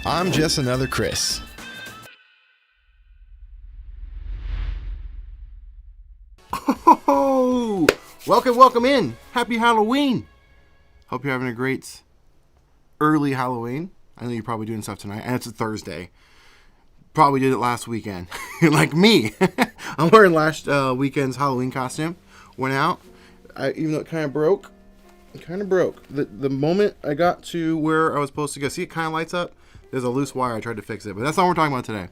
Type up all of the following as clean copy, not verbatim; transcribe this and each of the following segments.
I'm just another Chris. Oh, welcome in. Happy Halloween. Hope you're having a great early Halloween. I know you're probably doing stuff tonight, and it's a Thursday. Probably did it last weekend, like me. I'm wearing last weekend's Halloween costume. Went out, even though it kind of broke. The moment I got to where I was supposed to go, see it kind of lights up. There's a loose wire. I tried to fix it, but that's not what we're talking about today.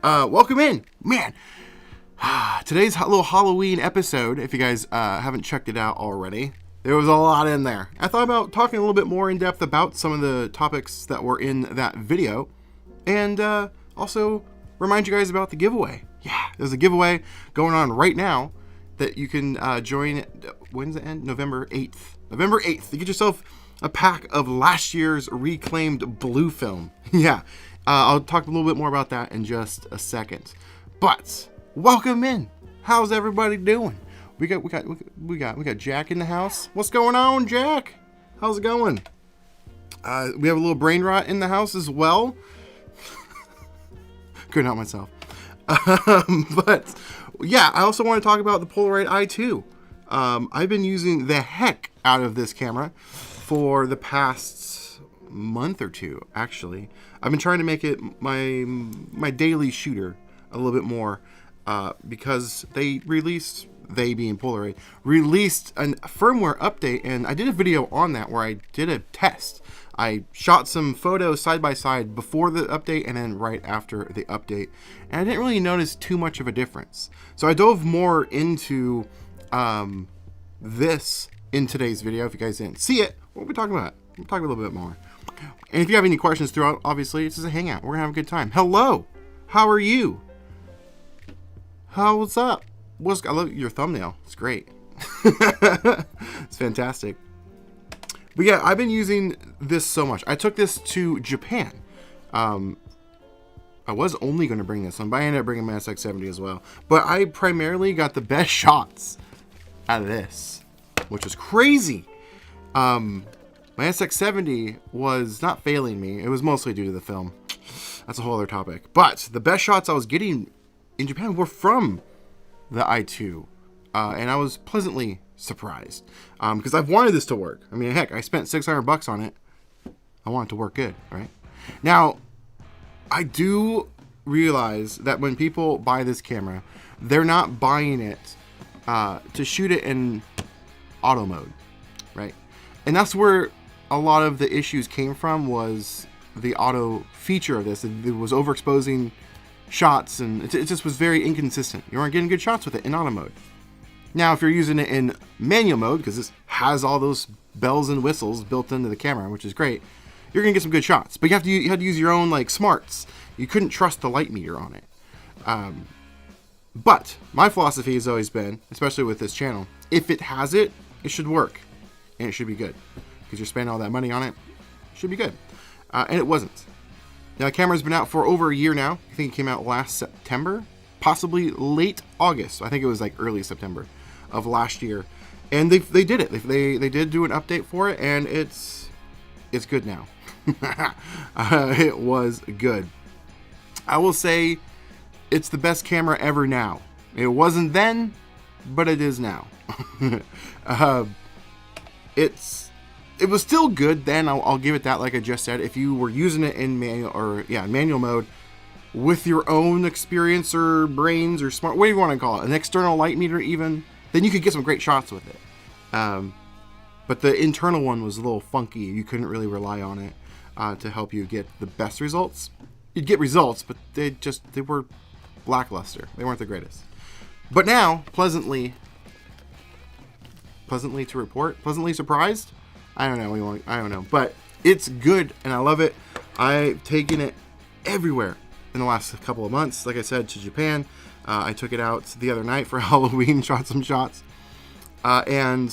Welcome in, man. Today's little Halloween episode, if you guys haven't checked it out already, there was a lot in there. I thought about talking a little bit more in depth about some of the topics that were in that video, and also remind you guys about the giveaway. Yeah, there's a giveaway going on right now that you can join. When's it end? November 8th. November 8th. You get yourself a pack of last year's Reclaimed Blue film. Yeah, I'll talk a little bit more about that in just a second. But welcome in. How's everybody doing? We got Jack in the house. What's going on, Jack? How's it going? We have a little brain rot in the house as well. Couldn't help myself. But yeah, I also want to talk about the Polaroid I-2. I've been using the heck out of this camera for the past month or two, actually. I've been trying to make it my daily shooter a little bit more because they being Polaroid, released a firmware update, and I did a video on that where I did a test. I shot some photos side by side before the update and then right after the update, and I didn't really notice too much of a difference. So I dove more into this in today's video. If you guys didn't see it, what are we talking about? We'll talk a little bit more. And if you have any questions throughout, obviously, it's just a hangout. We're gonna have a good time. Hello, how are you? What's up? I love your thumbnail. It's great. It's fantastic. But yeah, I've been using this so much. I took this to Japan. I was only going to bring this one, but I ended up bringing my SX70 as well. But I primarily got the best shots out of this, which is crazy. My SX70 was not failing me. It was mostly due to the film. That's a whole other topic. But the best shots I was getting in Japan were from the i2, and I was pleasantly surprised because I've wanted this to work. I mean, heck, I spent $600 on it. I want it to work good, right? Now, I do realize that when people buy this camera, they're not buying it to shoot it in auto mode, right? And that's where a lot of the issues came from, was the auto feature of this. It was overexposing shots, and it just was very inconsistent. You weren't getting good shots with it in auto mode. Now, if you're using it in manual mode, because this has all those bells and whistles built into the camera, which is great, you're gonna get some good shots. But you had to use your own like smarts. You couldn't trust the light meter on it. But my philosophy has always been, especially with this channel, if it has it, it should work, and it should be good, because you're spending all that money on it. It should be good, and it wasn't. Now, the camera's been out for over a year now. I think it came out last September, possibly late August. I think it was like early September of last year. And they did it. They did do an update for it, and it's good now. It was good. I will say it's the best camera ever now. It wasn't then, but it is now. It was still good then. I'll give it that. Like I just said, if you were using it in manual mode with your own experience or brains or smart, what do you want to call it, an external light meter even, then you could get some great shots with it. But the internal one was a little funky. You couldn't really rely on it to help you get the best results. You'd get results, but they were lackluster. They weren't the greatest. But now, pleasantly to report, pleasantly surprised. I don't know, but it's good and I love it. I've taken it everywhere in the last couple of months. Like I said, to Japan. I took it out the other night for Halloween, shot some shots, and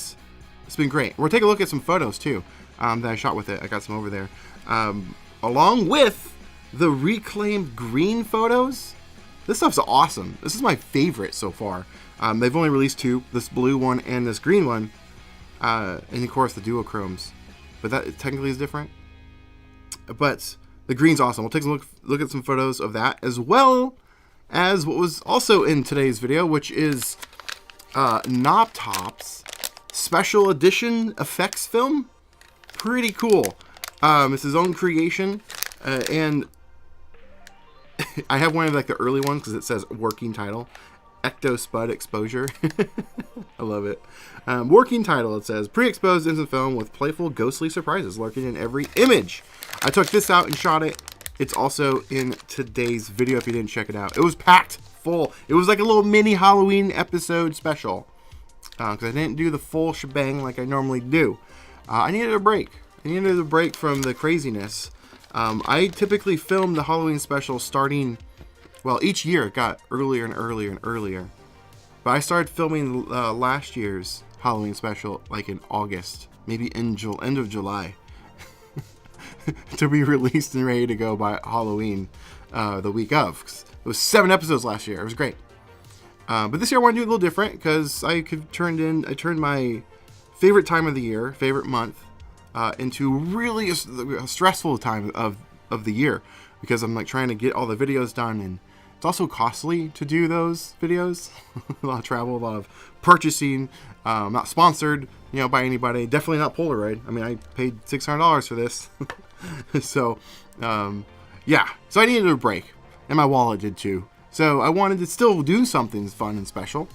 it's been great. We'll take a look at some photos too that I shot with it. I got some over there, along with the reclaimed green photos. This stuff's awesome. This is my favorite so far. They've only released two, this blue one and this green one. And of course the duochromes, but that technically is different. But The green's awesome. We'll take a look at some photos of that, as well as what was also in today's video, which is Knobtop's special edition effects film. Pretty cool. It's his own creation, and I have one of like the early ones because it says working title, Ecto Spud Exposure. I love it. Working title, it says, pre-exposed instant film with playful ghostly surprises lurking in every image. I took this out and shot it. It's also in today's video if you didn't check it out. It was packed full. It was like a little mini Halloween episode special because I didn't do the full shebang like I normally do. I needed a break. I needed a break from the craziness. I typically film the Halloween special starting, well, each year it got earlier and earlier and earlier. But I started filming last year's Halloween special like in August, maybe in end of July, to be released and ready to go by Halloween the week of. It was 7 episodes last year. It was great. But this year I want to do it a little different because I turned my favorite time of the year, favorite month, into really a stressful time of the year because I'm like trying to get all the videos done, and it's also costly to do those videos. A lot of travel, a lot of purchasing. Not sponsored, by anybody. Definitely not Polaroid. I mean, I paid $600 for this. So, yeah. So I needed a break, and my wallet did too. So I wanted to still do something fun and special.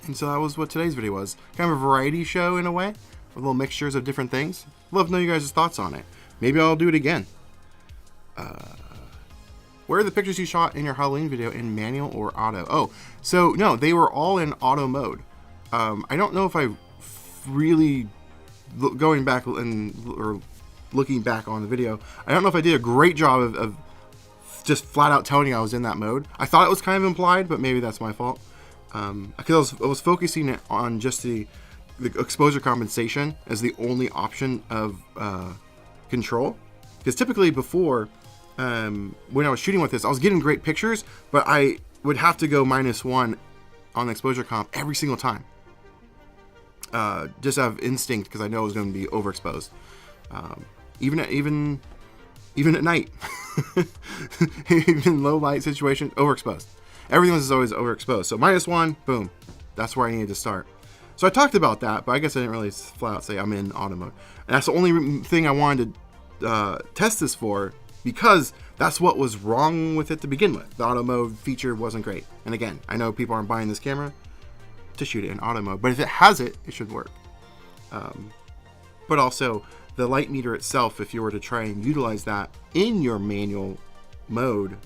And so that was what today's video was. Kind of a variety show in a way, with little mixtures of different things. Love to know you guys' thoughts on it. Maybe I'll do it again. Where are the pictures you shot in your Halloween video, in manual or auto? Oh, so no, they were all in auto mode. I don't know if I really, going back or looking back on the video, I don't know if I did a great job of just flat out telling you I was in that mode. I thought it was kind of implied, but maybe that's my fault. Because I was focusing on just the exposure compensation as the only option of control. Because typically before, when I was shooting with this, I was getting great pictures, but I would have to go -1 on the exposure comp every single time. Just out of instinct, because I know it was going to be overexposed. Even at night, even low light situation, overexposed. Everything was always overexposed. So -1, boom, that's where I needed to start. So I talked about that, but I guess I didn't really flat out say I'm in auto mode. And that's the only thing I wanted to test this for, because that's what was wrong with it to begin with. The auto mode feature wasn't great. And again, I know people aren't buying this camera to shoot it in auto mode, but if it has it, it should work. But also, the light meter itself, if you were to try and utilize that in your manual mode,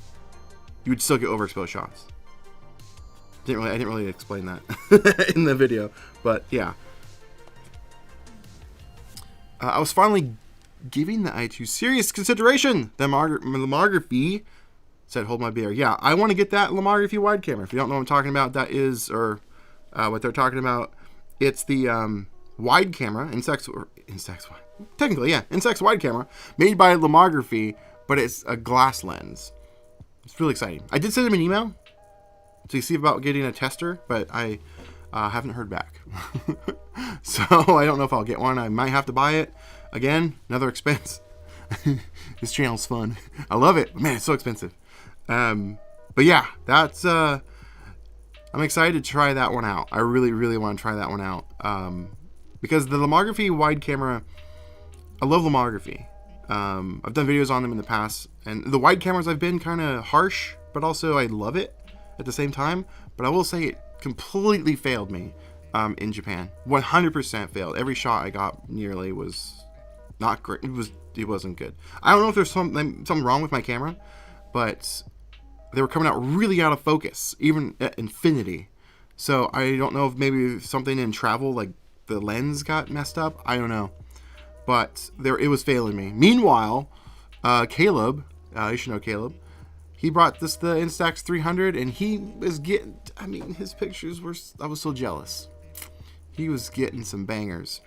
you would still get overexposed shots. I didn't really explain that in the video, but yeah. I was finally giving the I-2 serious consideration. The lomography said, hold my beer. Yeah, I want to get that lomography wide camera. If you don't know what I'm talking about, that is, or what they're talking about, it's the wide camera, Insect's wide camera, made by lomography, but it's a glass lens. It's really exciting. I did send them an email to see about getting a tester, but I haven't heard back. So I don't know if I'll get one. I might have to buy it. Again, another expense. This channel's fun. I love it. Man, it's so expensive. But yeah, that's... I'm excited to try that one out. I really, really want to try that one out. Because the lomography wide camera... I love lomography. I've done videos on them in the past. And the wide cameras I've been kind of harsh, but also I love it at the same time. But I will say it completely failed me in Japan. 100% failed. Every shot I got nearly was not great. It wasn't good. I don't know if there's something wrong with my camera, but they were coming out really out of focus, even at infinity. So I don't know if maybe something in travel, like the lens got messed up. I don't know. But it was failing me. Meanwhile, Caleb, you should know Caleb, he brought the Instax 300, and he was getting, his pictures were, I was so jealous. He was getting some bangers.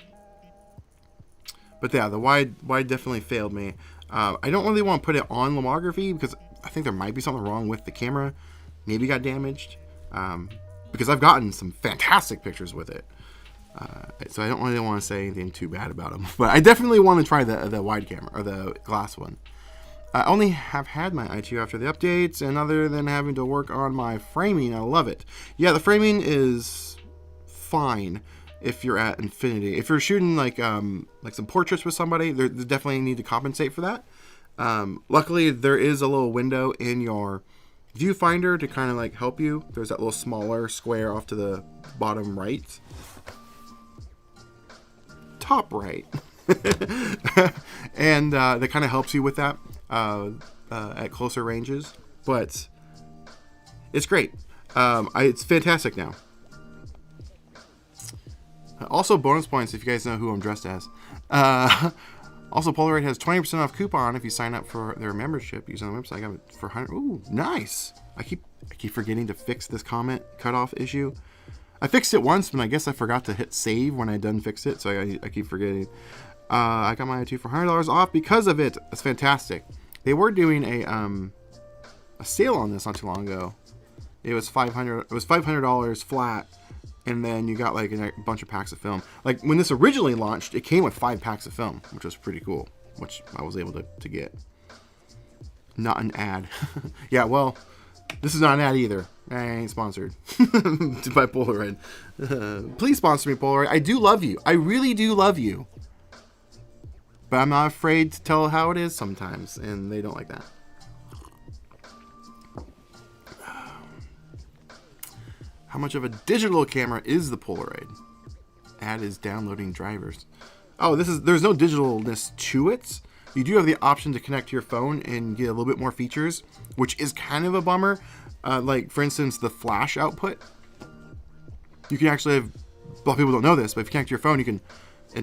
But yeah, the wide definitely failed me. I don't really want to put it on lomography because I think there might be something wrong with the camera. Maybe it got damaged. Because I've gotten some fantastic pictures with it. So I don't really want to say anything too bad about them. But I definitely want to try the wide camera, or the glass one. I only have had my i2 after the updates, and other than having to work on my framing, I love it. Yeah, the framing is fine if you're at infinity. If you're shooting like some portraits with somebody, they definitely need to compensate for that. Luckily, there is a little window in your viewfinder to kind of like help you. There's that little smaller square off to the bottom right. Top right. And that kind of helps you with that at closer ranges. But it's great. It's fantastic now. Also, bonus points if you guys know who I'm dressed as. Also, Polaroid has 20% off coupon if you sign up for their membership using the website. I got it for 100. Ooh, nice. I keep forgetting to fix this comment cutoff issue. I fixed it once, but I guess I forgot to hit save when I done fixed it, so I keep forgetting. I got my i2 for $100 off because of it. It's fantastic. They were doing a sale on this not too long ago. It was $500. It was $500 flat. And then you got like a bunch of packs of film. Like when this originally launched, it came with 5 packs of film, which was pretty cool, which I was able to get. Not an ad. Yeah, well, this is not an ad either. I ain't sponsored by Polaroid. Please sponsor me, Polaroid. I do love you. I really do love you. But I'm not afraid to tell how it is sometimes, and they don't like that. How much of a digital camera is the Polaroid? Ad is downloading drivers. Oh, there's no digitalness to it. You do have the option to connect to your phone and get a little bit more features, which is kind of a bummer. Like, for instance, the flash output. You can actually have, a lot of people don't know this, but if you connect to your phone, you can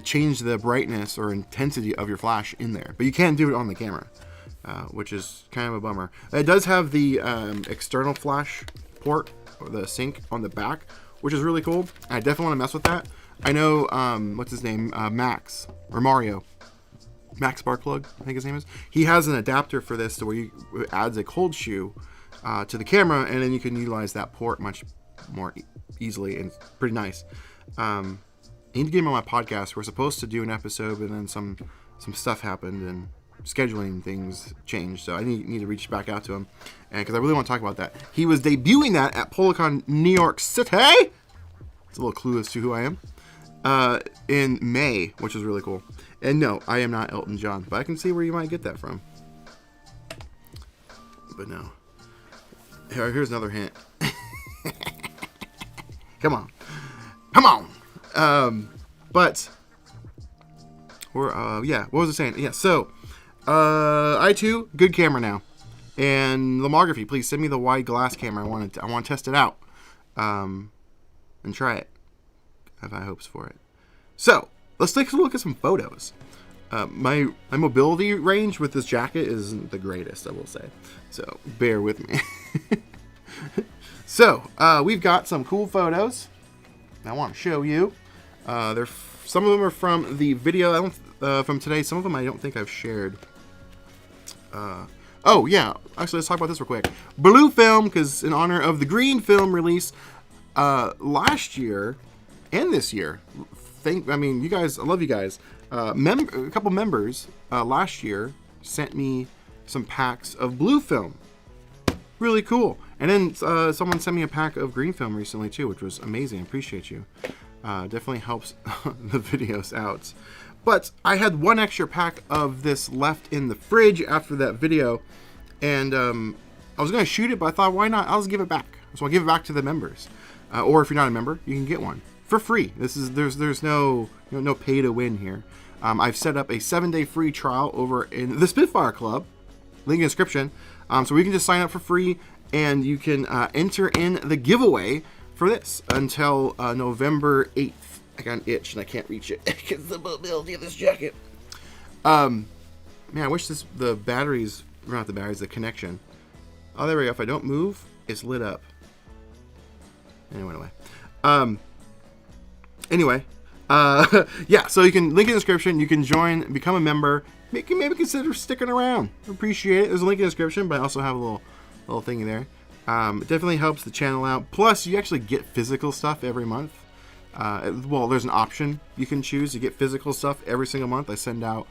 change the brightness or intensity of your flash in there. But you can't do it on the camera, which is kind of a bummer. It does have the external flash port, or the sync on the back, which is really cool. I definitely want to mess with that. I know, what's his name? Max, or Mario. Max Sparkplug, I think his name is. He has an adapter for this to where it adds a cold shoe to the camera, and then you can utilize that port much more easily, and it's pretty nice. I need to get him on my podcast. We're supposed to do an episode, but then some stuff happened, and scheduling things changed, so I need to reach back out to him, and because I really want to talk about that. He was debuting that at PolaCon New York City. It's a little clue as to who I am. In May, which is really cool. And no, I am not Elton John, but I can see where you might get that from. But no. Here's another hint. Come on. But we're yeah, what was I saying? Yeah, so i2, good camera now. And lomography, please send me the wide glass camera. I want to test it out. And try it. I have high hopes for it. So, let's take a look at some photos. My mobility range with this jacket isn't the greatest, I will say. So, bear with me. So, we've got some cool photos I want to show you. Some of them are from the video from today. Some of them I don't think I've shared. Oh, yeah. Actually, let's talk about this real quick. Blue film, because in honor of the green film release last year and this year. You guys, I love you guys. A couple members last year sent me some packs of blue film. Really cool. And then someone sent me a pack of green film recently too, which was amazing. Appreciate you. Definitely helps the videos out. But I had one extra pack of this left in the fridge after that video, and I was going to shoot it, but I thought, why not? I'll just give it back. So I'll give it back to the members. Or if you're not a member, you can get one for free. There's no no pay to win here. I've set up a 7-day free trial over in the Spitfire Club. Link in the description. So we can just sign up for free, and you can enter in the giveaway for this until November 8th. I got an itch and I can't reach it because of the mobility of this jacket. Man, I wish the batteries, not the batteries, the connection. Oh, there we go. If I don't move, it's lit up. Anyway. Yeah, so you can link in the description. You can join, become a member. Maybe consider sticking around. Appreciate it. There's a link in the description, but I also have a little thingy there. It definitely helps the channel out. Plus, you actually get physical stuff every month. Well, there's an option you can choose to get physical stuff every single month. I send out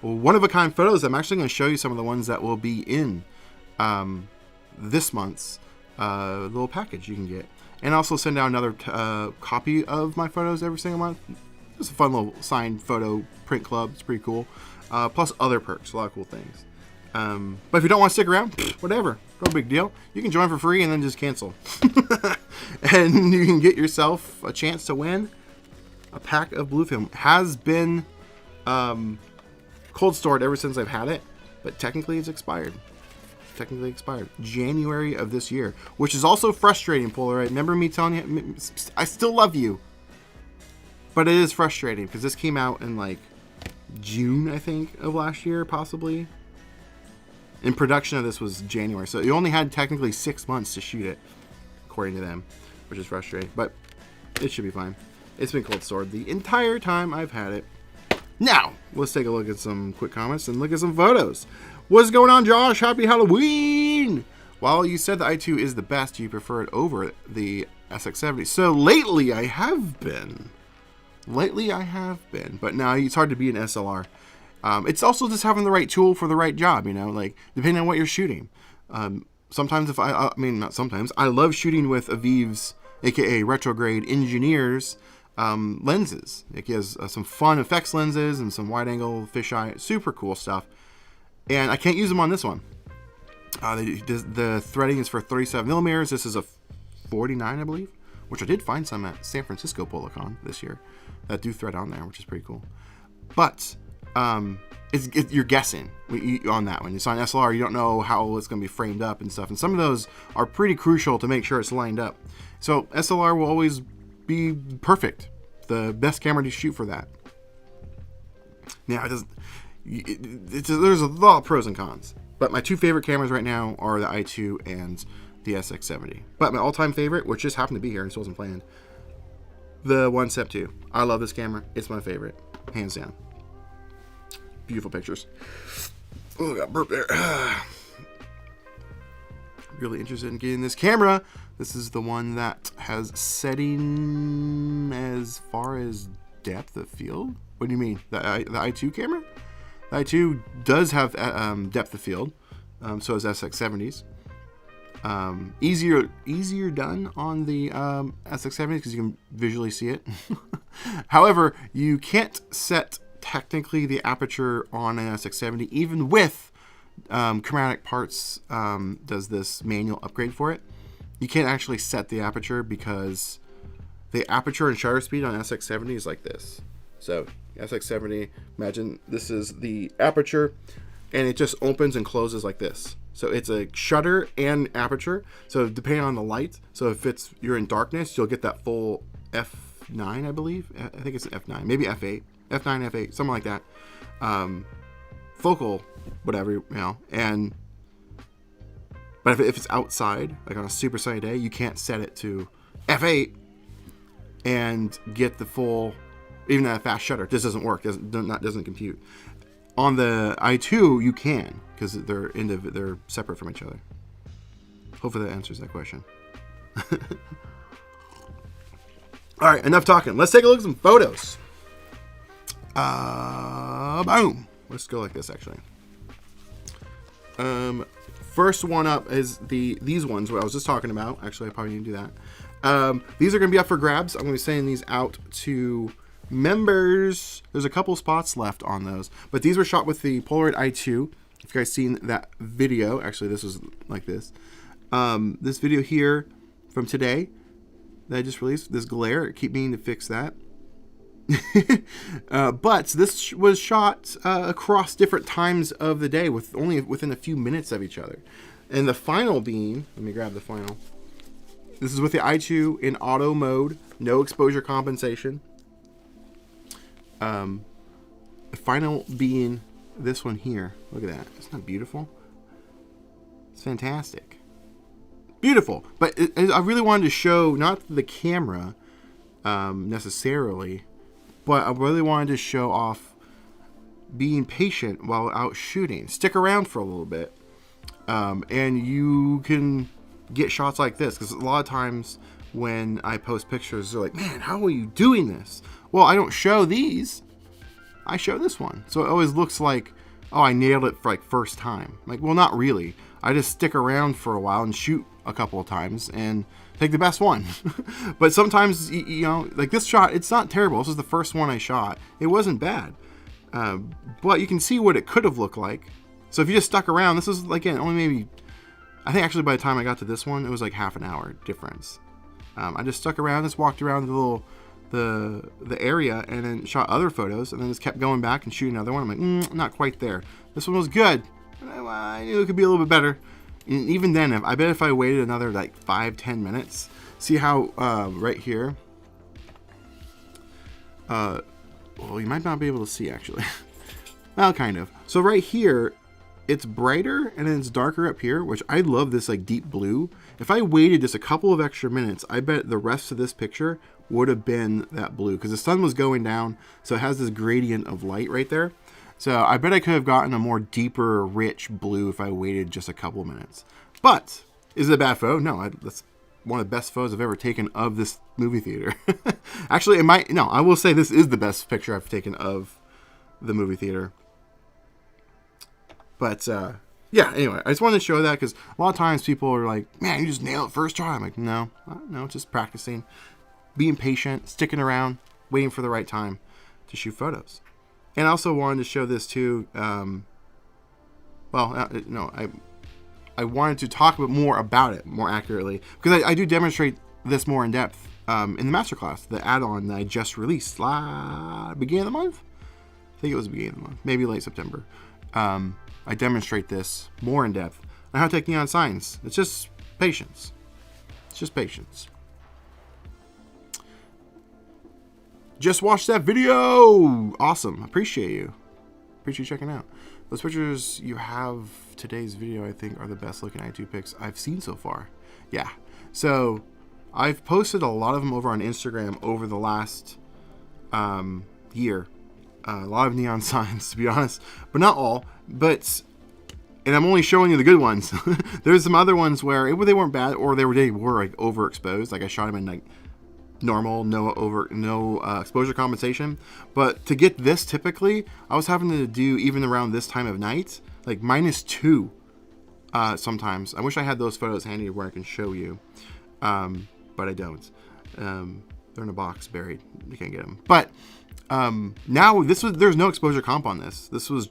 one-of-a-kind photos. I'm actually going to show you some of the ones that will be in this month's little package you can get. And also send out another copy of my photos every single month. It's a fun little signed photo print club. It's pretty cool. Plus other perks, a lot of cool things. But if you don't want to stick around, whatever, no big deal. You can join for free and then just cancel. And you can get yourself a chance to win a pack of blue film. Has been cold stored ever since I've had it, but technically it's expired. January of this year, which is also frustrating, Polaroid. Remember me telling you, I still love you, but it is frustrating because this came out in like June, I think, of last year, possibly. And production of this was January, so you only had technically 6 months to shoot it, according to them, which is frustrating, but it should be fine. It's been cold stored the entire time I've had it. Now, let's take a look at some quick comments and look at some photos. What's going on, Josh? Happy Halloween! While you said the i2 is the best, do you prefer it over the SX70? So lately I have been. But now it's hard to be an SLR. It's also just having the right tool for the right job, you know, like depending on what you're shooting. Sometimes not sometimes, I love shooting with Aviv's, aka Retrograde Engineers, lenses. It has some fun effects lenses and some wide angle fisheye, super cool stuff. And I can't use them on this one. The threading is for 37 millimeters. This is a 49, I believe, which I did find some at San Francisco PolaCon this year that do thread on there, which is pretty cool. But you're guessing on that one. It's on SLR. You don't know how it's going to be framed up and stuff. And some of those are pretty crucial to make sure it's lined up. So SLR will always be perfect. The best camera to shoot for that. Now, there's a lot of pros and cons. But my two favorite cameras right now are the i2 and the SX70. But my all-time favorite, which just happened to be here and this wasn't planned, the 1-Step 2. I love this camera. It's my favorite, hands down. Beautiful pictures. Oh, got burp there. Really interested in getting this camera. This is the one that has setting as far as depth of field. What do you mean? The i2 camera? The i2 does have depth of field. So is SX70s. Easier done on the SX70s because you can visually see it. However, you can't set technically the aperture on an SX70, even with Chromatic Parts does this manual upgrade for it. You can't actually set the aperture because the aperture and shutter speed on SX70 is like this. So SX70, imagine this is the aperture and it just opens and closes like this. So it's a shutter and aperture. So depending on the light, so if you're in darkness, you'll get that full f9, I believe. I think it's an f9, maybe f8. F9, F8, something like that. Focal, whatever, you know. But if it's outside, like on a super sunny day, you can't set it to F8 and get the full, even at a fast shutter. This doesn't work. Doesn't compute. On the i2, you can because they're separate from each other. Hopefully that answers that question. All right, enough talking. Let's take a look at some photos. Boom. Let's go like this, actually. First one up is these ones, what I was just talking about. Actually, I probably need to do that. These are going to be up for grabs. I'm going to be sending these out to members. There's a couple spots left on those, but these were shot with the Polaroid i2. If you guys seen that video, actually, this was like this. This video here from today that I just released, this glare, I keep meaning to fix that. But this was shot across different times of the day with only within a few minutes of each other. And the final being, let me grab the final. This is with the i2 in auto mode, no exposure compensation. The final being this one here. Look at that. Isn't that beautiful? It's fantastic. Beautiful. But I really wanted to show not the camera necessarily, but I really wanted to show off being patient while out shooting. Stick around for a little bit, and you can get shots like this. Because a lot of times when I post pictures, they're like, man, how are you doing this? Well, I don't show these. I show this one. So it always looks like oh, I nailed it for like first time. Like, well, not really. I just stick around for a while and shoot a couple of times and take the best one. But sometimes, you know, like this shot, it's not terrible. This was the first one I shot. It wasn't bad. But you can see what it could have looked like. So if you just stuck around, this was, again, only maybe, I think actually by the time I got to this one, it was like half an hour difference. I just stuck around, just walked around the little, the area, and then shot other photos, and then just kept going back and shooting another one. I'm like, not quite there. This one was good. I knew it could be a little bit better. And even then, I bet if I waited another like 5-10 minutes, see how right here, well, you might not be able to see actually. Well, kind of. So right here, it's brighter and then it's darker up here, which I love this like deep blue. If I waited just a couple of extra minutes, I bet the rest of this picture would have been that blue because the sun was going down. So it has this gradient of light right there. So I bet I could have gotten a more deeper, rich blue if I waited just a couple of minutes. But is it a bad photo? No, that's one of the best photos I've ever taken of this movie theater. Actually, I will say this is the best picture I've taken of the movie theater. But yeah, anyway, I just wanted to show that because a lot of times people are like, man, you just nailed it first try. I'm like, no, just practicing, being patient, sticking around, waiting for the right time to shoot photos. And I also wanted to show this too. I wanted to talk a bit more about it more accurately because I do demonstrate this more in depth in the masterclass, the add-on that I just released beginning of the month. I think it was the beginning of the month, maybe late September. I demonstrate this more in depth on how to take neon signs. It's just patience. It's just patience. Just watched that video. Awesome. Appreciate you. Appreciate you checking out. Those pictures you have today's video, I think, are the best looking I-2 pics I've seen so far. Yeah. So I've posted a lot of them over on Instagram over the last year. A lot of neon signs, to be honest, but not all. And I'm only showing you the good ones. There's some other ones where they weren't bad, or they were like overexposed. Like I shot them in like normal, no exposure compensation. But to get this, typically, I was having to do even around this time of night, like -2 sometimes. I wish I had those photos handy where I can show you, but I don't. They're in a box buried. You can't get them. But now there's no exposure comp on this. This was,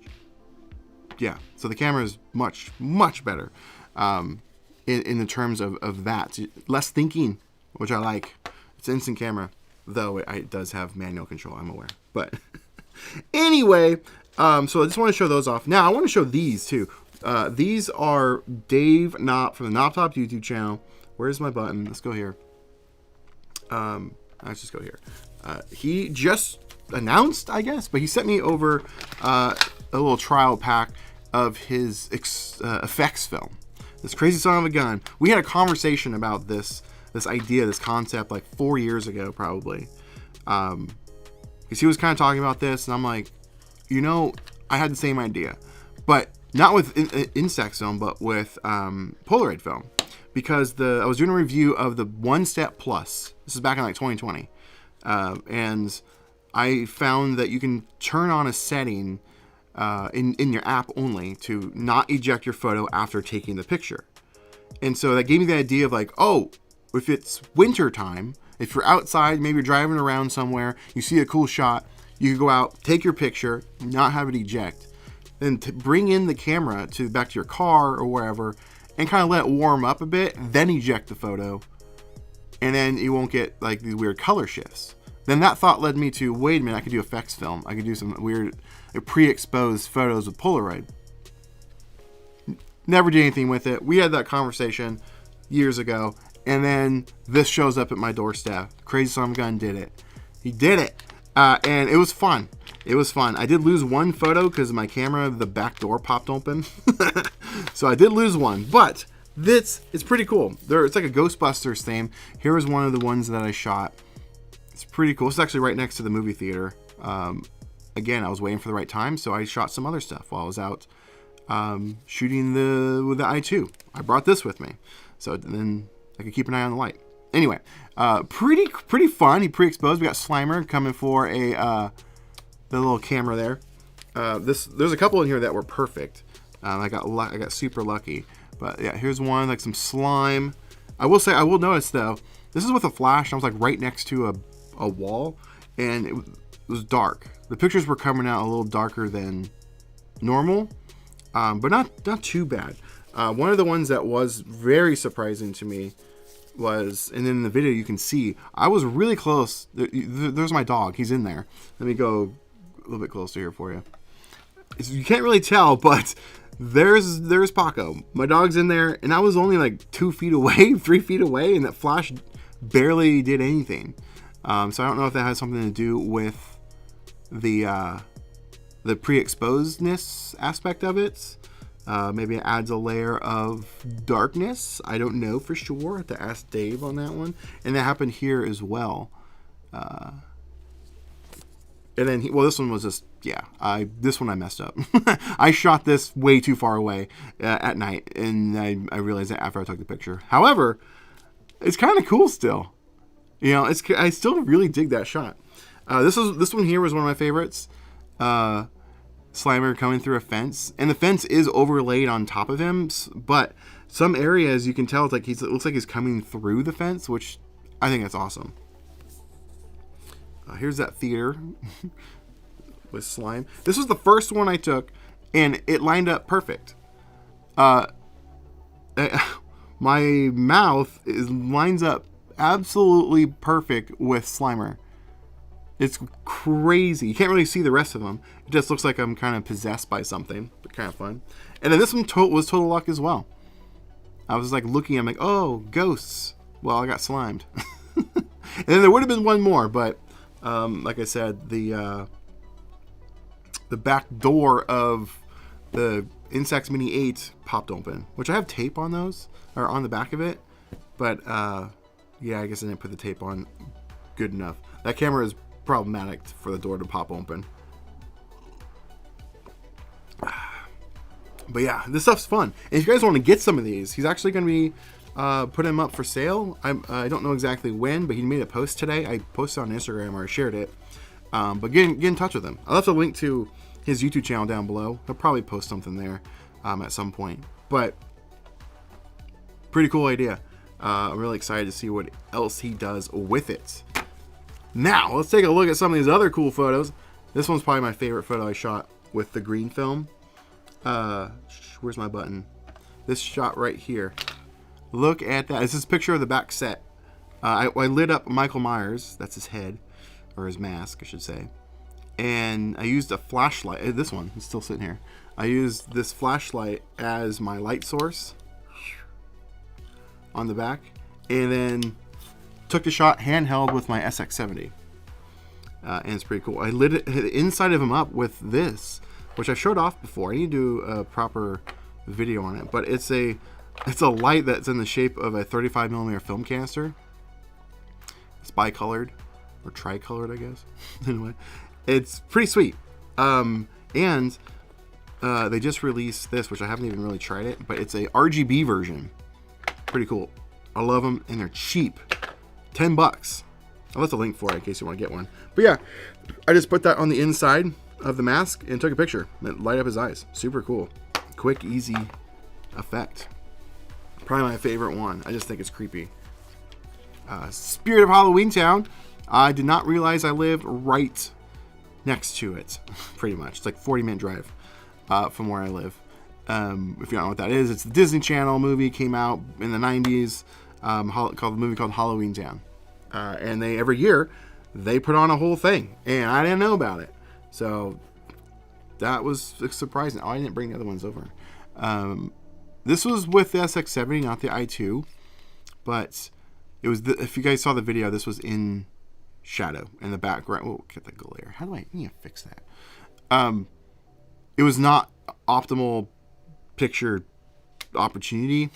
yeah. So the camera is much, much better in the terms of that. Less thinking, which I like. It's instant camera, though it does have manual control, I'm aware. But anyway, so I just want to show those off. Now I want to show these too. These are Dave Knopp from the Knopp Top YouTube channel. Where's my button? Let's go here. Let's just go here. He just announced, I guess, but he sent me over a little trial pack of his effects film. This crazy son of a gun. We had a conversation about this idea, this concept, like 4 years ago, probably. Because he was kind of talking about this, and I'm like, I had the same idea, but not with Instax film, but with Polaroid film. Because I was doing a review of the One Step Plus. This is back in like 2020, and I found that you can turn on a setting in your app only to not eject your photo after taking the picture. And so that gave me the idea of like, oh, if it's winter time, if you're outside, maybe you're driving around somewhere, you see a cool shot, you can go out, take your picture, not have it eject, then bring in the camera back to your car or wherever, and kind of let it warm up a bit, then eject the photo, and then you won't get like these weird color shifts. Then that thought led me to, wait a minute, I could do effects film. I could do some weird pre-exposed photos with Polaroid. Never did anything with it. We had that conversation years ago, and then this shows up at my doorstep. Crazy son of a gun did it. He did it. And it was fun. It was fun. I did lose one photo because my camera, the back door popped open. So I did lose one, but this is pretty cool. It's like a Ghostbusters theme. Here is one of the ones that I shot. It's pretty cool. It's actually right next to the movie theater. Again, I was waiting for the right time, so I shot some other stuff while I was out shooting with the I-2. I brought this with me, so then I could keep an eye on the light. Anyway, pretty fun. He pre-exposed. We got Slimer coming for the little camera there. There's a couple in here that were perfect. I got super lucky. But yeah, here's one, like some slime. I will notice though, this is with a flash. I was like right next to a wall, and it was dark. The pictures were coming out a little darker than normal, but not too bad. One of the ones that was very surprising to me was, and in the video you can see, I was really close. There's my dog. He's in there. Let me go a little bit closer here for you. You can't really tell, but there's Paco. My dog's in there, and I was only like 2 feet away, 3 feet away, and that flash barely did anything. So I don't know if that has something to do with the pre-exposedness aspect of it. Maybe it adds a layer of darkness. I don't know for sure. I have to ask Dave on that one. And that happened here as well. And then, this one was just, this one I messed up. I shot this way too far away at night, and I realized that after I took the picture. However, it's kind of cool still. I still really dig that shot. This one here was one of my favorites. Slimer coming through a fence, and the fence is overlaid on top of him, but some areas you can tell it looks like he's coming through the fence, which I think that's awesome. Here's that theater with slime. This was the first one I took, and it lined up perfect. My mouth lines up absolutely perfect with Slimer. It's crazy. You can't really see the rest of them. It just looks like I'm kind of possessed by something, but kind of fun. And then this one was total luck as well. I was like looking, I'm like, oh, ghosts. Well, I got slimed. And then there would have been one more, but like I said, the back door of the Instax Mini 8 popped open, which I have tape on those, or on the back of it. But yeah, I guess I didn't put the tape on good enough. That camera is problematic for the door to pop open. But yeah, this stuff's fun. And if you guys want to get some of these, he's actually going to be putting them up for sale. I don't know exactly when, but he made a post today. I posted on Instagram, or I shared it. But get in touch with him. I'll have to link to his YouTube channel down below. He'll probably post something there at some point. But pretty cool idea. I'm really excited to see what else he does with it. Now, let's take a look at some of these other cool photos. This one's probably my favorite photo I shot with the green film. Where's my button? This shot right here. Look at that. This is a picture of the back set. I lit up Michael Myers. That's his head, or his mask, I should say. And I used a flashlight. This one is still sitting here. I used this flashlight as my light source on the back, and then took the shot handheld with my SX70. And it's pretty cool. I lit the inside of him up with this, which I've showed off before. I need to do a proper video on it, but it's a light that's in the shape of a 35mm film canister. It's bicolored, or tricolored, I guess. Anyway, it's pretty sweet. And they just released this, which I haven't even really tried it, but it's a RGB version. Pretty cool. I love them, and they're cheap. $10. I'll left a link for it in case you want to get one. But yeah, I just put that on the inside of the mask and took a picture. It light up his eyes. Super cool. Quick, easy effect. Probably my favorite one. I just think it's creepy. Spirit of Halloween Town. I did not realize I lived right next to it. Pretty much. It's like a 40-minute drive from where I live. If you don't know what that is, it's the Disney Channel movie. Came out in the 90s. Called Halloween Town. And every year they put on a whole thing, and I didn't know about it. So that was surprising. Oh, I didn't bring the other ones over. This was with the SX70, not the i2, but it was if you guys saw the video, this was in shadow in the background. Oh, get the glare. How do I need to fix that? It was not optimal picture opportunity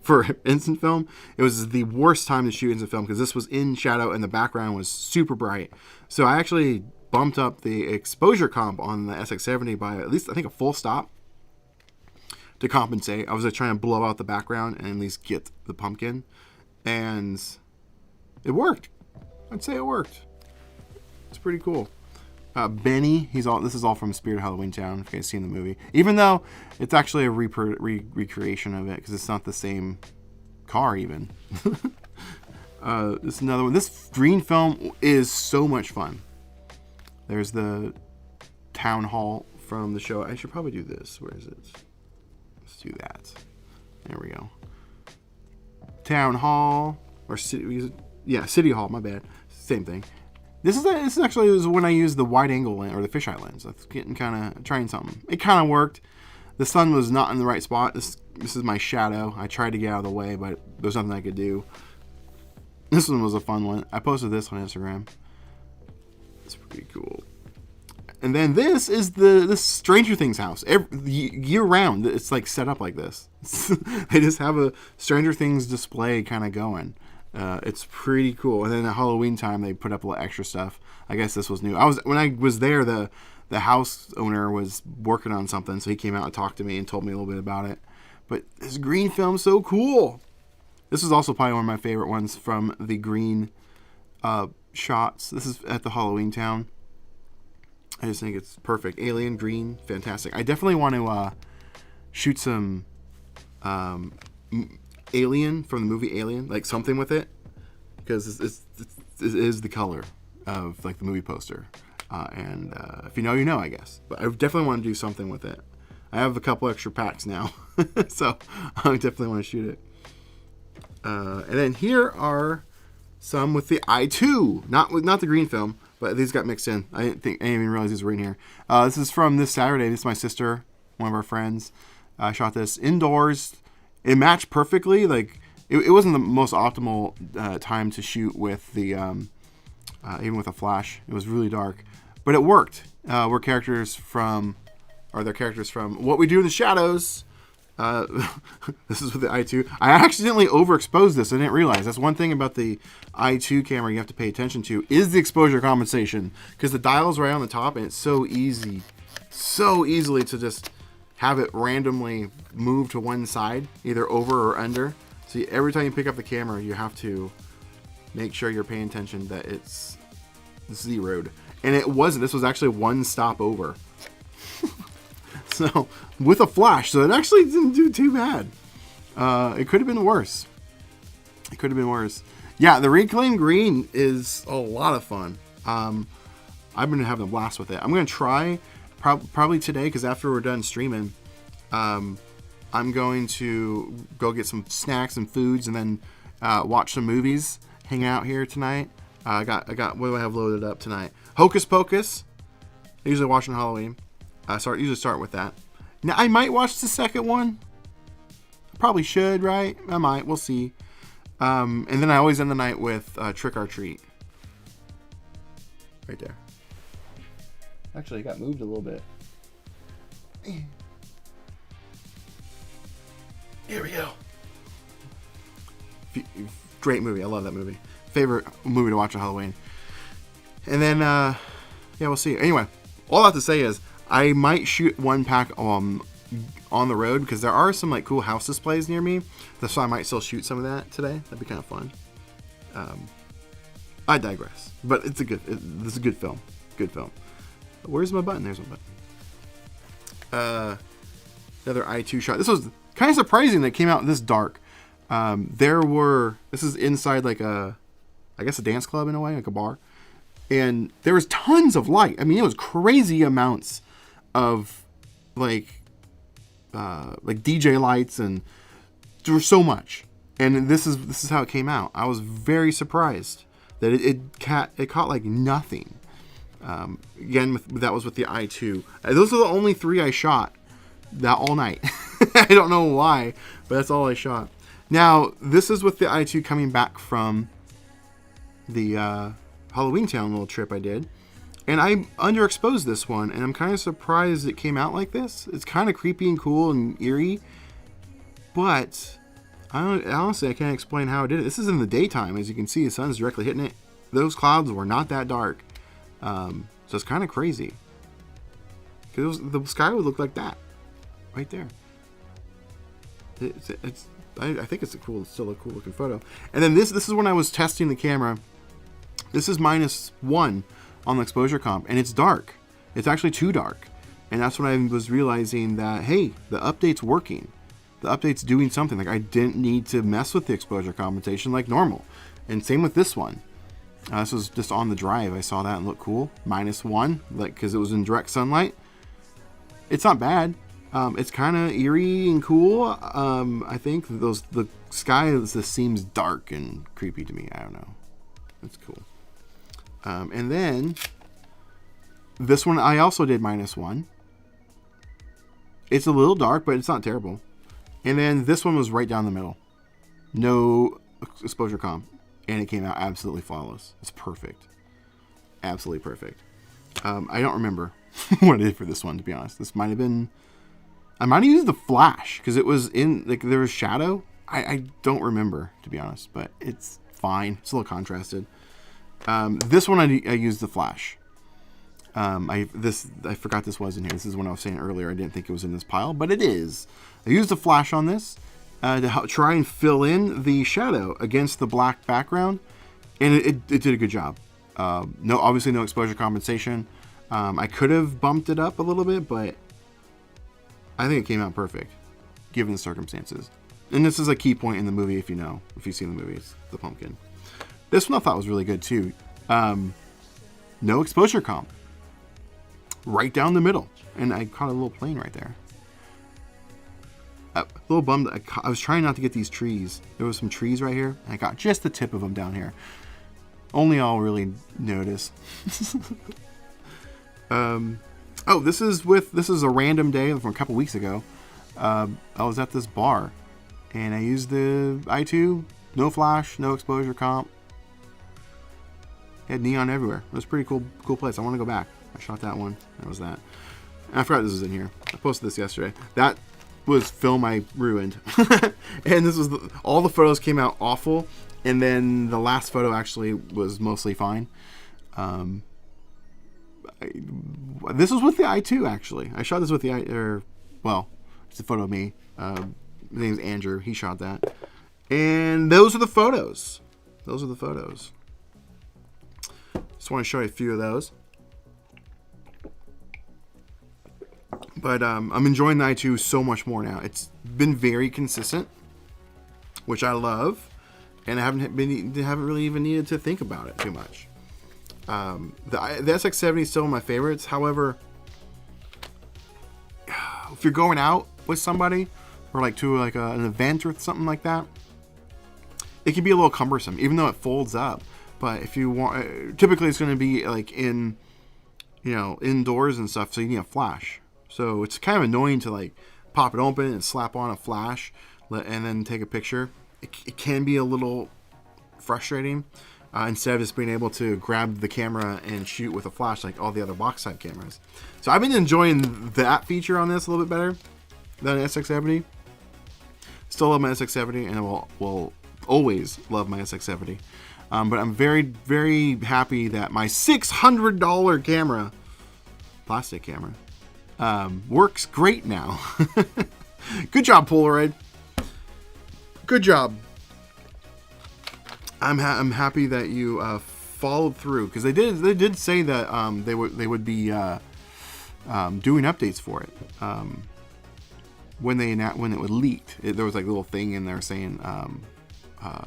for instant film. It was the worst time to shoot instant film because this was in shadow and the background was super bright. So I actually bumped up the exposure comp on the SX70 by at least, I think, a full stop to compensate. I was trying to blow out the background and at least get the pumpkin, and it worked. I'd say it worked. It's pretty cool. Benny, this is all from Spirit of Halloween Town, if you guys seen the movie. Even though it's actually a recreation of it, because it's not the same car even. This is another one. This green film is so much fun. There's the town hall from the show. I should probably do this. Where is it? Let's do that. There we go. Town hall, or city, yeah, city hall, my bad. Same thing. This is actually when I used the wide angle lens, or the fisheye lens. I was getting trying something. It kind of worked. The sun was not in the right spot. This is my shadow. I tried to get out of the way, but there's nothing I could do. This one was a fun one. I posted this on Instagram. It's pretty cool. And then this is this Stranger Things house. Year round, it's like set up like this. They just have a Stranger Things display kind of going. It's pretty cool. And then at Halloween time, they put up a little extra stuff. I guess this was new. When I was there, the house owner was working on something, so he came out and talked to me and told me a little bit about it. But this green film's so cool. This is also probably one of my favorite ones from the green shots. This is at the Halloween Town. I just think it's perfect. Alien, green, fantastic. I definitely want to shoot some Alien from the movie Alien, like something with it, because it is the color of like the movie poster. And if you know, you know, I guess. But I definitely want to do something with it. I have a couple extra packs now, so I definitely want to shoot it. And then here are some with the I-2, not the green film, but these got mixed in. I didn't even realize these were in here. This is from this Saturday. This is my sister, one of our friends. I shot this indoors. It matched perfectly. Like it wasn't the most optimal time to shoot with the even with a flash. It was really dark, but it worked. They're characters from What We Do in the Shadows. This is with the I-2. I accidentally overexposed this. I didn't realize. That's one thing about the I-2 camera you have to pay attention to is the exposure compensation, because the dial's right on the top and it's so easily to just have it randomly move to one side, either over or under. So every time you pick up the camera, you have to make sure you're paying attention that it's zeroed. And it wasn't. This was actually one stop over. So, with a flash, so it actually didn't do too bad. It could have been worse. Yeah, the Reclaimed Green is a lot of fun. I've been having a blast with it. I'm going to try, probably today, because after we're done streaming, I'm going to go get some snacks and foods, and then watch some movies, hang out here tonight. I got what do I have loaded up tonight? Hocus Pocus. I usually watch on Halloween. Usually start with that. Now, I might watch the second one. I probably should, right? I might. We'll see. And then I always end the night with Trick or Treat. Right there. Actually, it got moved a little bit. Here we go. Great movie. I love that movie. Favorite movie to watch on Halloween. And then, yeah, we'll see. Anyway, all I have to say is, I might shoot one pack on the road, because there are some like cool house displays near me. So I might still shoot some of that today. That'd be kind of fun. I digress. But this is a good film. Good film. Where's my button? There's my button. Another I-2 shot. This was kind of surprising that it came out this dark. This is inside like a dance club in a way, like a bar. And there was tons of light. I mean, it was crazy amounts of like DJ lights, and there was so much. And this is how it came out. I was very surprised that it caught like nothing. Again, that was with the I-2. Those are the only 3 I shot that all night. I don't know why, but that's all I shot. Now, this is with the I-2 coming back from the Halloween Town little trip I did. And I underexposed this one, and I'm kind of surprised it came out like this. It's kind of creepy and cool and eerie, but honestly, I can't explain how I did it. This is in the daytime. As you can see, the sun's directly hitting it. Those clouds were not that dark. So it's kind of crazy. Because the sky would look like that. Right there. I think it's still a cool looking photo. And then this is when I was testing the camera. This is -1 on the exposure comp, and it's dark. It's actually too dark. And that's when I was realizing that, hey, the update's working. The update's doing something. Like, I didn't need to mess with the exposure compensation like normal. And same with this one. This was just on the drive. I saw that and looked cool. -1, like, because it was in direct sunlight. It's not bad. It's kind of eerie and cool. I think the sky just seems dark and creepy to me. I don't know. It's cool. And then this one I also did -1. It's a little dark, but it's not terrible. And then this one was right down the middle. No exposure comp. And it came out absolutely flawless. It's perfect. Absolutely perfect. I don't remember what I did for this one, to be honest. This might have been... I might have used the flash, because it was in... like, there was shadow. I don't remember, to be honest. But it's fine. It's a little contrasted. This one I used the flash. I forgot this was in here. This is when I was saying earlier I didn't think it was in this pile, but it is. I used the flash on this to help try and fill in the shadow against the black background, and it did a good job. Obviously no exposure compensation. I could have bumped it up a little bit, but I think it came out perfect given the circumstances. And this is a key point in the movie if you've seen the movies, the pumpkin. This one I thought was really good too. No exposure comp. Right down the middle. And I caught a little plane right there. A little bummed. I was trying not to get these trees. There was some trees right here. And I got just the tip of them down here. Only I'll really notice. This is a random day from a couple weeks ago. I was at this bar. And I used the I-2. No flash. No exposure comp. It had neon everywhere. It was a pretty cool place. I want to go back. I shot that one. That was that. And I forgot this was in here. I posted this yesterday. That was film I ruined. And this was all the photos came out awful. And then the last photo actually was mostly fine. This was with the I-2 actually. I shot this with the it's a photo of me. His name's Andrew. He shot that. And those are the photos. Just want to show you a few of those. But I'm enjoying the I-2 so much more now. It's been very consistent, which I love, and I haven't really even needed to think about it too much. The SX70 is still one of my favorites. However, if you're going out with somebody or like to like an event or something like that, it can be a little cumbersome, even though it folds up. But if you want, typically it's going to be like in, indoors and stuff, so you need a flash. So it's kind of annoying to like pop it open and slap on a flash and then take a picture. It can be a little frustrating instead of just being able to grab the camera and shoot with a flash like all the other box type cameras. So I've been enjoying that feature on this a little bit better than SX70. Still love my SX70 and I will always love my SX70. But I'm very, very happy that my $600 camera, plastic camera, works great now. Good job, Polaroid. Good job. I'm happy that you followed through, because they did say that they would be doing updates for it. When it was leaked, there was like a little thing in there saying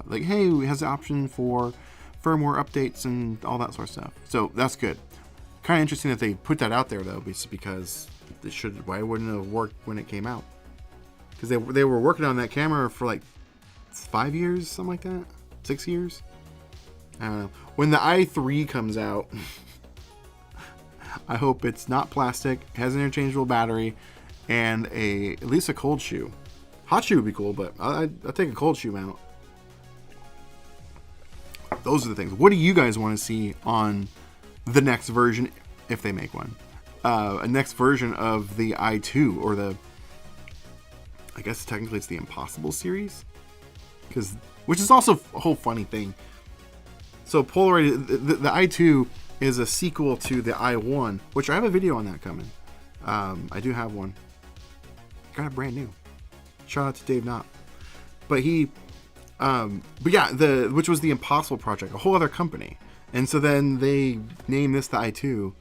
like, hey, it has the option for firmware updates and all that sort of stuff. So that's good. Kind of interesting that they put that out there though, because why wouldn't it have worked when it came out? Because they were working on that camera for like 5 years, something like that. 6 years. I don't know. When the i3 comes out, I hope it's not plastic, has an interchangeable battery, and at least a cold shoe. Hot shoe would be cool, but I'll take a cold shoe mount. Those are the things. What do you guys want to see on the next version, if they make one? A next version of the i2, or I guess technically it's the Impossible series, which is also a whole funny thing. So Polaroid, the i2 is a sequel to the i1, which I have a video on that coming. I do have one. Got it brand new. Shout out to Dave Knott. But which was the Impossible project, a whole other company. And so then they named this the i2,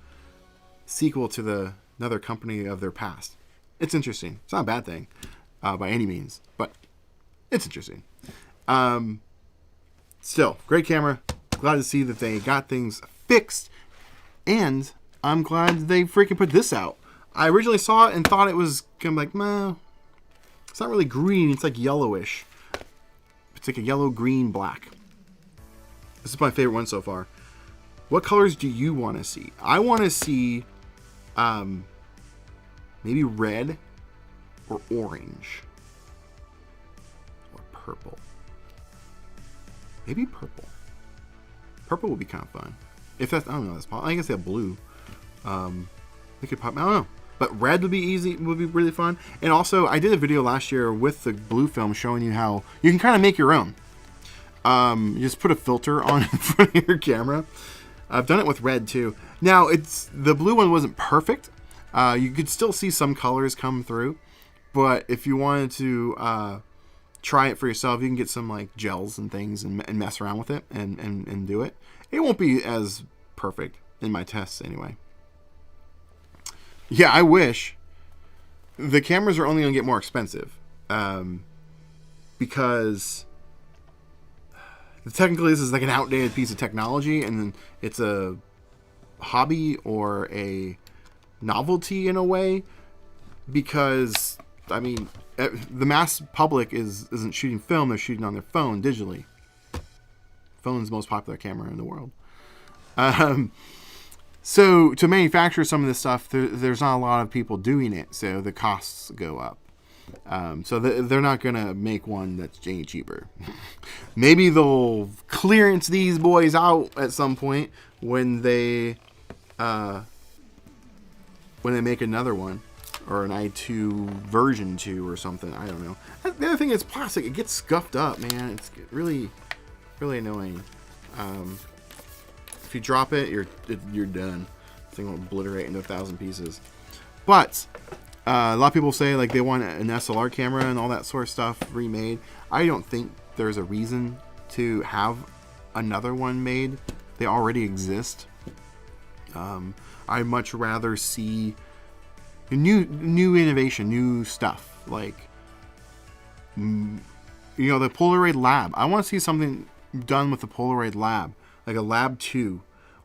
sequel to another company of their past. It's interesting. It's not a bad thing by any means, but it's interesting. Still, great camera. Glad to see that they got things fixed, and I'm glad they freaking put this out. I originally saw it and thought it was kind of like, meh. It's not really green. It's like yellowish. It's like a yellow, green, black. This is my favorite one so far. What colors do you want to see? I want to see maybe red or orange or purple. Maybe purple. Purple would be kind of fun. If that's, I don't know, that's possible. I guess they have blue. They could pop, I don't know. But red would be easy, would be really fun. And also, I did a video last year with the blue film showing you how you can kind of make your own. You just put a filter on in front of your camera. I've done it with red too. Now, the blue one wasn't perfect. You could still see some colors come through. But if you wanted to try it for yourself, you can get some like gels and things and mess around with it and do it. It won't be as perfect in my tests anyway. Yeah, I wish. The cameras are only going to get more expensive because technically this is like an outdated piece of technology, and then it's a hobby or a novelty in a way, because I mean the mass public isn't shooting film, they're shooting on their phone digitally. Phone's the most popular camera in the world. So to manufacture some of this stuff, there's not a lot of people doing it, so the costs go up. So they're not going to make one that's any cheaper. Maybe they'll clearance these boys out at some point when they make another one, or an i2 version 2 or something. I don't know. The other thing is plastic. It gets scuffed up, man. It's really, really annoying. If you drop it, you're done. The thing will obliterate into 1,000 pieces. But a lot of people say like they want an SLR camera and all that sort of stuff remade. I don't think there's a reason to have another one made. They already exist. I'd much rather see new innovation, new stuff, like the Polaroid Lab. I want to see something done with the Polaroid Lab, like a Lab 2,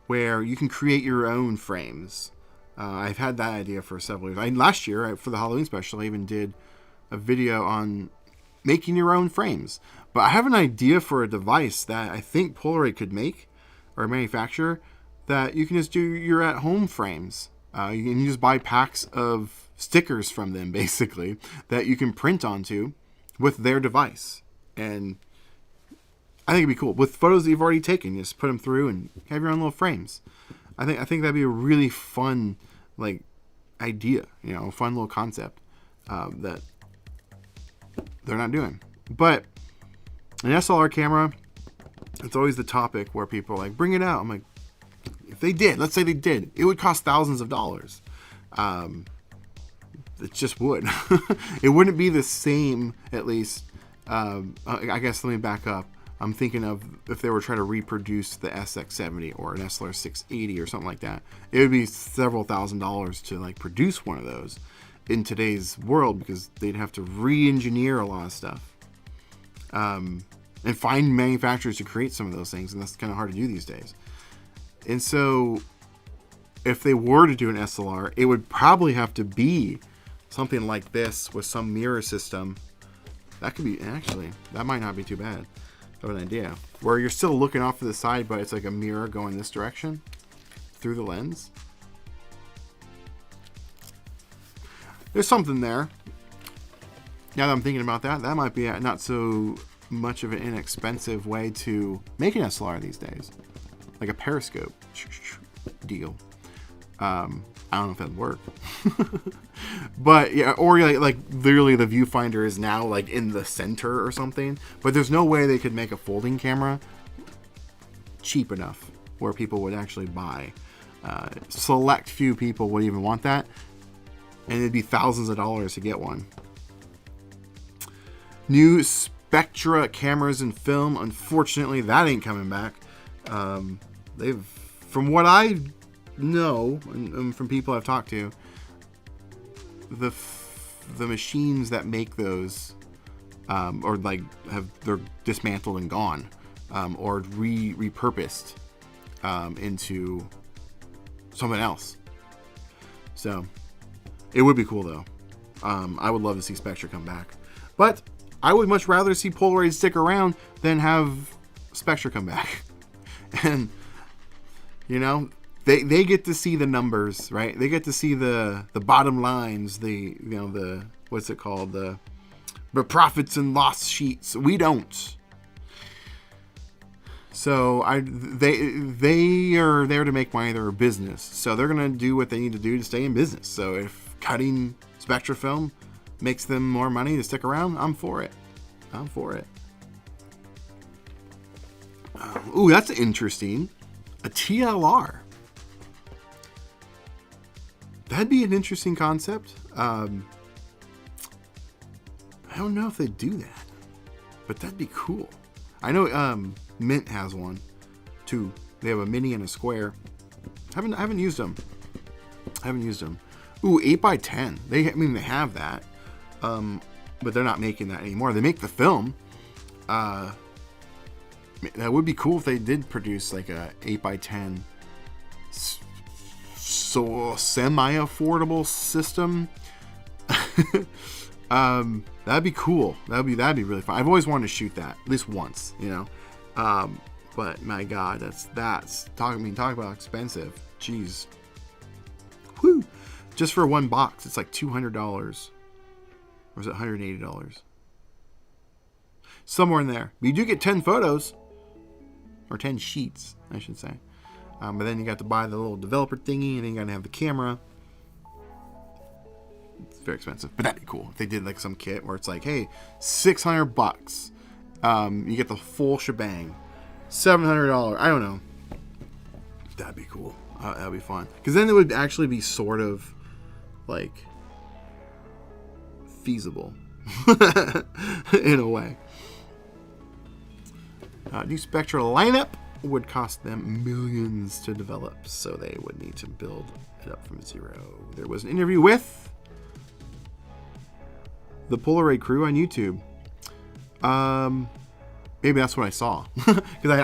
where you can create your own frames. I've had that idea for several years. Last year, for the Halloween special, I even did a video on making your own frames. But I have an idea for a device that I think Polaroid could make or manufacture, that you can just do your at-home frames. You can just buy packs of stickers from them, basically, that you can print onto with their device. And I think it'd be cool. With photos that you've already taken, you just put them through and have your own little frames. I think that'd be a really fun idea, a fun little concept that they're not doing. But an SLR camera, it's always the topic where people are like, bring it out. I'm like, if they did, let's say they did, it would cost thousands of dollars. It just would. It wouldn't be the same, at least. I guess let me back up. I'm thinking of if they were trying to reproduce the SX70 or an SLR 680 or something like that. It would be several $1,000s to produce one of those in today's world, because they'd have to re-engineer a lot of stuff and find manufacturers to create some of those things, and that's kind of hard to do these days. And so if they were to do an SLR, it would probably have to be something like this with some mirror system. That could be, actually, that might not be too bad of an idea, where you're still looking off to the side, but it's like a mirror going this direction through the lens. There's something there. Now that I'm thinking about that, that might be not so much of an inexpensive way to make an SLR these days, like a periscope deal. I don't know if that'd work. But yeah, or like literally the viewfinder is now in the center or something, but there's no way they could make a folding camera cheap enough where people would actually buy. Select few people would even want that, and it'd be thousands of dollars to get one. New Spectra cameras and film, unfortunately that ain't coming back. from what I know and from people I've talked to, the machines that make those, or like they're dismantled and gone, or repurposed into something else. So it would be cool though. I would love to see Spectra come back, but I would much rather see Polaroid stick around than have Spectra come back. And you know, they get to see the numbers, right? They get to see the bottom lines, the what's it called, the profits and loss sheets. We don't. So they are there to make money. They're a business, so they're gonna do what they need to do to stay in business. So if cutting Spectra film makes them more money to stick around, I'm for it. I'm for it. Ooh, that's interesting. A TLR. That'd be an interesting concept. I don't know if they do that, but that'd be cool. I know Mint has one too. They have a mini and a square. I haven't used them. Ooh, 8x10. They have that, but they're not making that anymore. They make the film. That would be cool if they did produce like a 8x10 so semi-affordable system. That'd be cool. That'd be really fun. I've always wanted to shoot that at least once, you know. But my God, that's talk about expensive. Jeez. Whew. Just for one box, it's like $200, or is it $180? Somewhere in there. But you do get 10 photos, or 10 sheets, I should say. But then you got to buy the little developer thingy, and then you got to have the camera. It's very expensive, but that'd be cool if they did like some kit where it's like, hey, $600. You get the full shebang. $700. I don't know. That'd be cool. That'd be fun, because then it would actually be sort of like feasible in a way. New Spectra lineup would cost them millions to develop, so they would need to build it up from zero. There was an interview with the Polaroid crew on YouTube. Maybe that's what I saw, because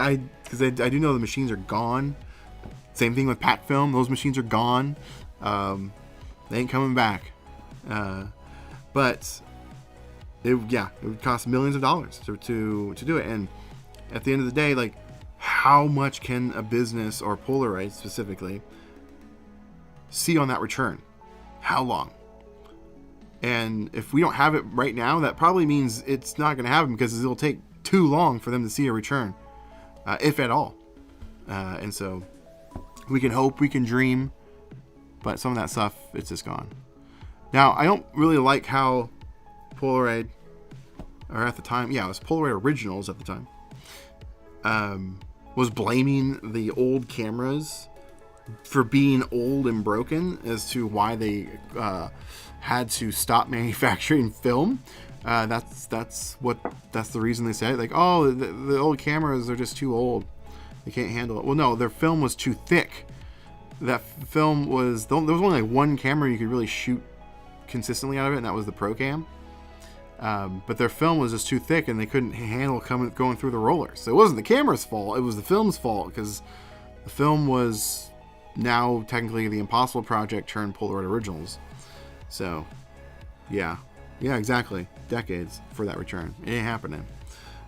I do know the machines are gone. Same thing with Pat Film; those machines are gone. They ain't coming back. But it would cost millions of dollars to do it. And at the end of the day, like, how much can a business, or Polaroid specifically, see on that return? How long? And if we don't have it right now, that probably means it's not going to happen, because it'll take too long for them to see a return, if at all. And so we can hope, we can dream, but some of that stuff, it's just gone. Now, I don't really like how Polaroid, or at the time, it was Polaroid Originals at the time, was blaming the old cameras for being old and broken as to why they had to stop manufacturing film. That's the reason they said it. Like, oh, the old cameras are just too old, they can't handle it. Well, no, their film was too thick. That film was, there was only like one camera you could really shoot consistently out of it, and that was the Pro Cam. But their film was just too thick, and they couldn't handle going through the rollers. So it wasn't the camera's fault; it was the film's fault, because the film was now technically the Impossible Project turned Polaroid Originals. So, yeah, exactly. Decades for that return. It ain't happening.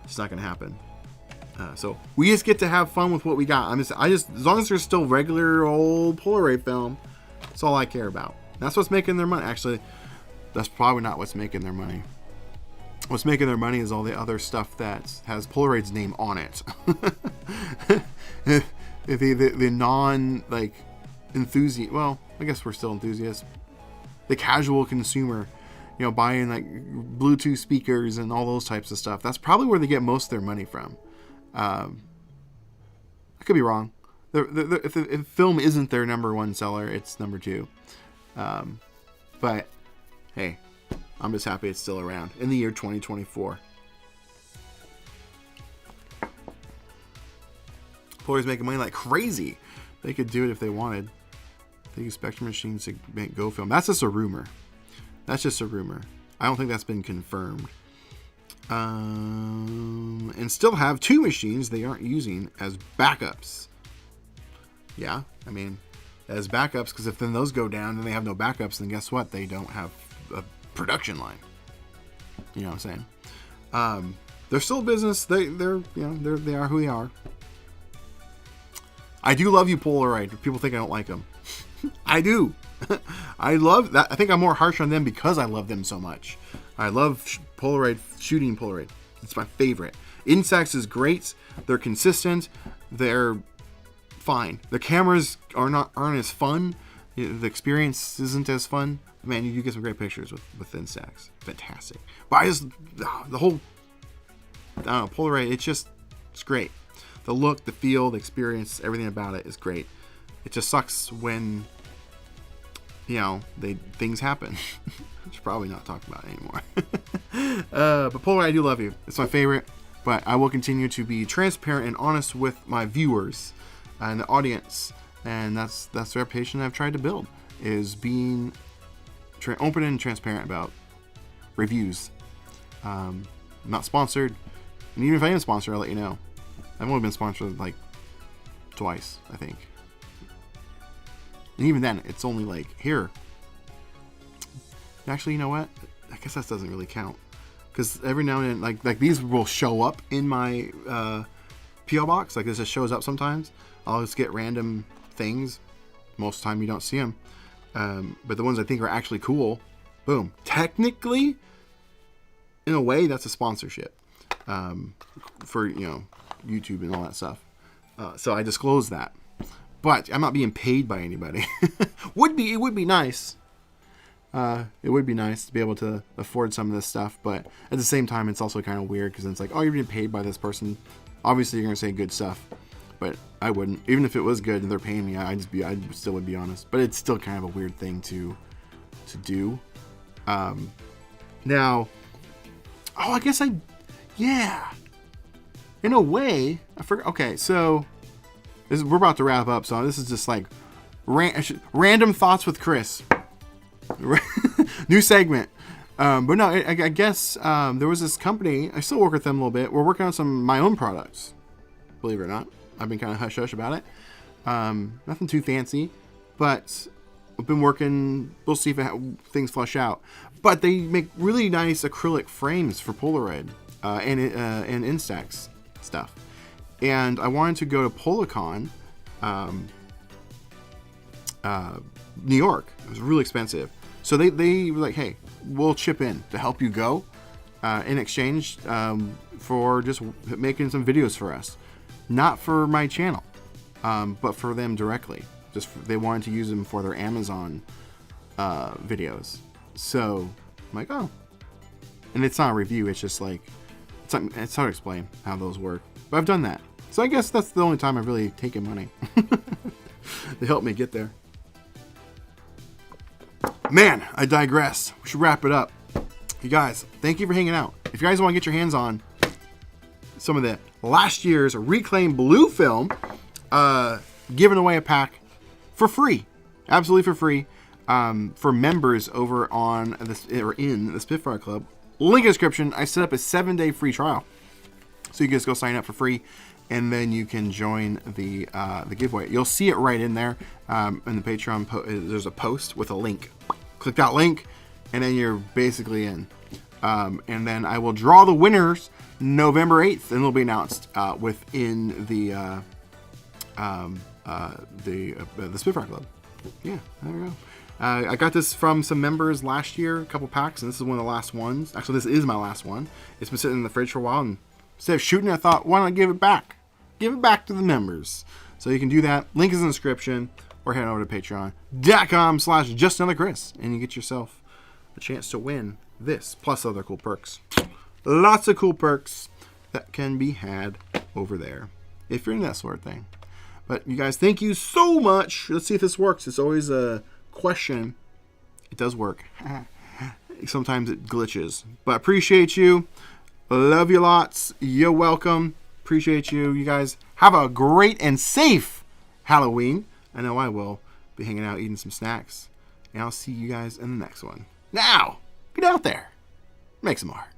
It's not gonna happen. So we just get to have fun with what we got. I just as long as there's still regular old Polaroid film, that's all I care about. That's what's making their money. Actually, that's probably not what's making their money. What's making their money is all the other stuff that has Polaroid's name on it. the non enthusiast. Well, I guess we're still enthusiasts. The casual consumer, buying like Bluetooth speakers and all those types of stuff. That's probably where they get most of their money from. I could be wrong. If film isn't their number one seller, it's number two. But hey, I'm just happy it's still around in the year 2024. Polaroid's making money like crazy. They could do it if they wanted. They use Spectrum machines to make Go film. That's just a rumor. That's just a rumor. I don't think that's been confirmed. And still have 2 machines they aren't using as backups. Yeah, I mean, as backups, because if then those go down and they have no backups, then guess what? They don't have a production line. You know what I'm saying? They're still a business. They are who they are. I do love you, Polaroid. People think I don't like them. I do. I love that. I think I'm more harsh on them because I love them so much. I love Polaroid, shooting Polaroid. It's my favorite. Instax is great. They're consistent. They're fine. The cameras aren't as fun. The experience isn't as fun. Man, you get some great pictures with Instax. Fantastic. But I just, the whole, I don't know, Polaroid, it's great. The look, the feel, the experience, everything about it is great. It just sucks when, things happen. Which probably not talk about it anymore. But Polaroid, I do love you. It's my favorite. But I will continue to be transparent and honest with my viewers and the audience. And that's the reputation I've tried to build, is being open and transparent about reviews. I'm not sponsored. And even if I am sponsored, I'll let you know. I've only been sponsored like twice, I think. And even then, it's only like, here. Actually, you know what? I guess that doesn't really count. Because every now and then, like these will show up in my P.O. box. Like this just shows up sometimes. I'll just get random things. Most of the time you don't see them. But the ones I think are actually cool, boom. Technically, in a way, that's a sponsorship. For, YouTube and all that stuff. So I disclose that. But I'm not being paid by anybody. It would be nice. It would be nice to be able to afford some of this stuff, but at the same time, it's also kind of weird because it's like, oh, you're being paid by this person. Obviously, you're gonna say good stuff, but I wouldn't. Even if it was good and they're paying me, I still would be honest. But it's still kind of a weird thing to do. Now, I guess yeah. In a way, I forgot. Okay, so we're about to wrap up, so this is just like random thoughts with Chris. New segment. But no, I guess there was this company. I still work with them a little bit. We're working on some of my own products. Believe it or not, I've been kind of hush hush about it. Nothing too fancy, but I've been working. We'll see if things flush out. But they make really nice acrylic frames for Polaroid and Instax stuff. And I wanted to go to Policon, New York. It was really expensive. So they were like, hey, we'll chip in to help you go in exchange for just making some videos for us. Not for my channel, but for them directly. They wanted to use them for their Amazon videos. So I'm like, oh. And it's not a review. It's just like, it's hard to explain how those work. But I've done that. So I guess that's the only time I've really taken money. They helped me get there. Man, I digress. We should wrap it up. You guys, thank you for hanging out. If you guys want to get your hands on some of the last year's Reclaimed Blue film, giving away a pack for free. Absolutely for free. For members over on this, or in the Spitfire Club. Link in the description. I set up a 7-day free trial. So you can just go sign up for free, and then you can join the giveaway. You'll see it right in there in the Patreon. There's a post with a link. Click that link, and then you're basically in. And then I will draw the winners November 8th, and it'll be announced within the Spitfire Club. Yeah, there we go. I got this from some members last year, a couple packs, and this is one of the last ones. Actually, this is my last one. It's been sitting in the fridge for a while, and instead of shooting, I thought, why not give it back? Give it back to the members. So you can do that. Link is in the description, or head over to patreon.com/justanotherchris, and you get yourself a chance to win this, plus other cool perks. Lots of cool perks that can be had over there, if you're into that sort of thing. But you guys, thank you so much. Let's see if this works. It's always a question. It does work. Sometimes it glitches. But appreciate you. Love you lots. You're welcome. Appreciate you. You guys have Have a great and safe Halloween. I know I will be hanging out eating some snacks. And I'll see you guys in the next one. Now, get out there. Make some art.